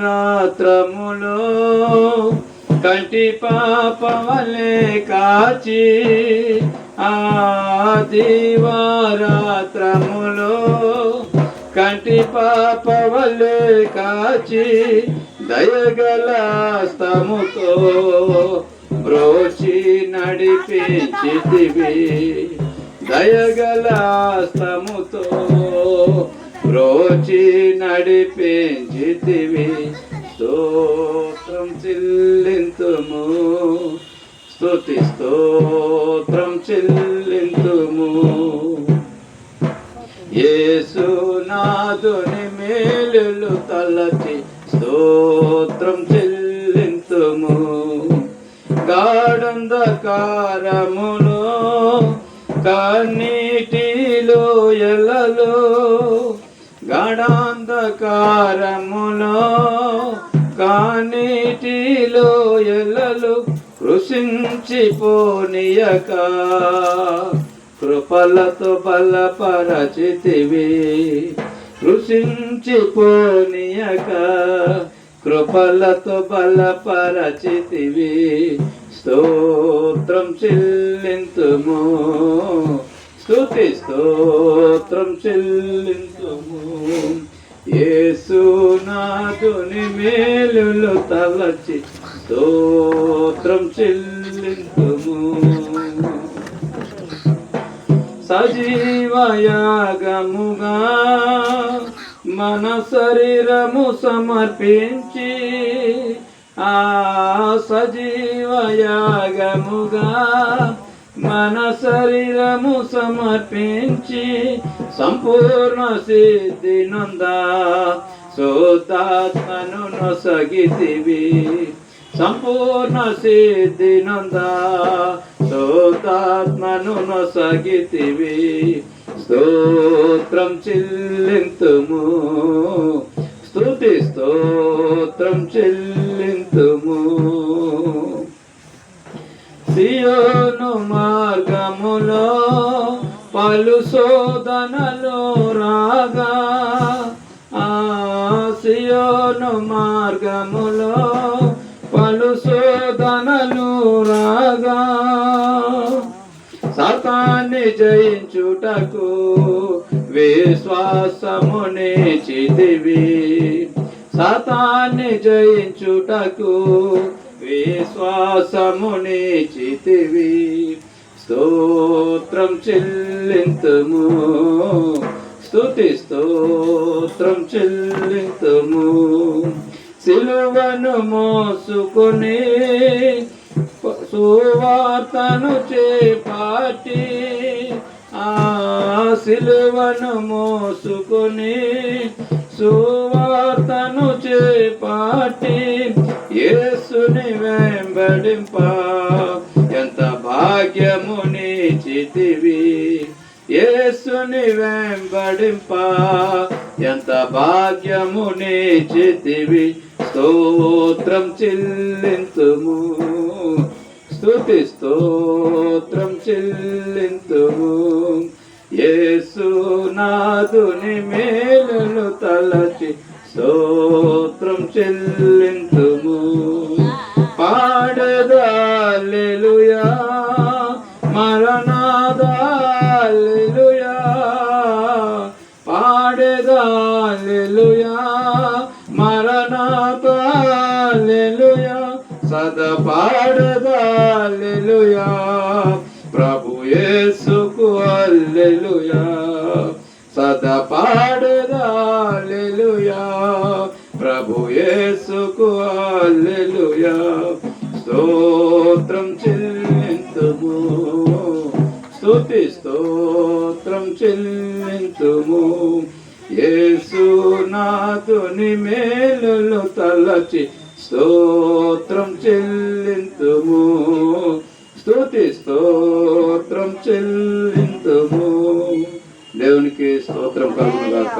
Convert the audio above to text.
దీవారాత్రములో కంటి పాపవలే కాచి ఆ దీవారాత్రములో కంటి పాపవలే కాచి దయగల స్తముతో బ్రోచి నడిపించితివి దయగల స్తముతో బ్రోచి నడిపించితివి స్తోత్రం చెల్లింతుము స్తుతి స్తోత్రం చెల్లింతుము యేసునాథుని మేలులు తలచి స్తోత్రం చెల్లింతుము గాఢంధకారములో కన్నీటిలో ఎలలో గాఢంధకారములో కన్నీటిలో ఎలలో కృషించిపోనీయక కృపలతో బలపరచితివి కృషించిపోనీయక కృపలతో బలపరచితివి స్తోత్రం చెల్లింతుము స్తుతి స్తోత్రం చెల్లింతుము యేసునాథుని మేలులు తలచి స్తోత్రం చెల్లింతుము సజీవయాగముగా మన శరీరము సమర్పించి ఆ సజీవయాగముగా మన శరీరము సమర్పించి సంపూర్ణ సిద్ధి నొందా శోతాత్మను నొసగితివి సంపూర్ణ సిద్ధి నొందా శోతాత్మను నొసగితివి స్తోత్రం చెల్లింతుము స్తుతి స్తోత్రం చెల్లింతుము సియోను మార్గములో పలు శోధనలు రాగా ఆ సియోను మార్గములో పలు శోధనలు రాగా సాతాన్ని జయించుటకు విశ్వాసమునే చితివి సాతాన్ని జయించుటకు విశ్వాసమునే చితివి స్తోత్రం చెల్లింతుము స్తుతి స్తోత్రం చెల్లింతుము సిలువను మోసుకొని సువార్తను చేపట్టి ఆ సిలువను మోసుకొని సువార్తను చేపట్టి యేసుని వెంబడింప ఎంత భాగ్యము నీచితివి యేసుని వెంబడింప ఎంత భాగ్యము నీచితివి స్తోత్రం చెల్లింతుము స్తుతి స్తోత్రం చెల్లింతుము యేసునాథుని మేలులు తలచి స్తోత్రం చెల్లింతుము పాడెదా హల్లెలూయా మరణాదా హల్లెలూయా పాడెదా హల్లెలూయా మరణాదా హల్లెలూయా సదా పాడెదా హల్లెలూయా ప్రభు యేసుకు హల్లెలూయా సదా పాడెదా హల్లెలూయా ప్రభు యేసుకు హల్లెలూయా స్తోత్రం చెల్లింతుము స్తుతి స్తోత్రం చెల్లింతుము యేసునాథుని మేలులు తలచి స్తోత్రం చెల్లింతుము స్తుతి స్తోత్రం చెల్లింతుము దేవునికి స్తోత్రం కలుగును గాక.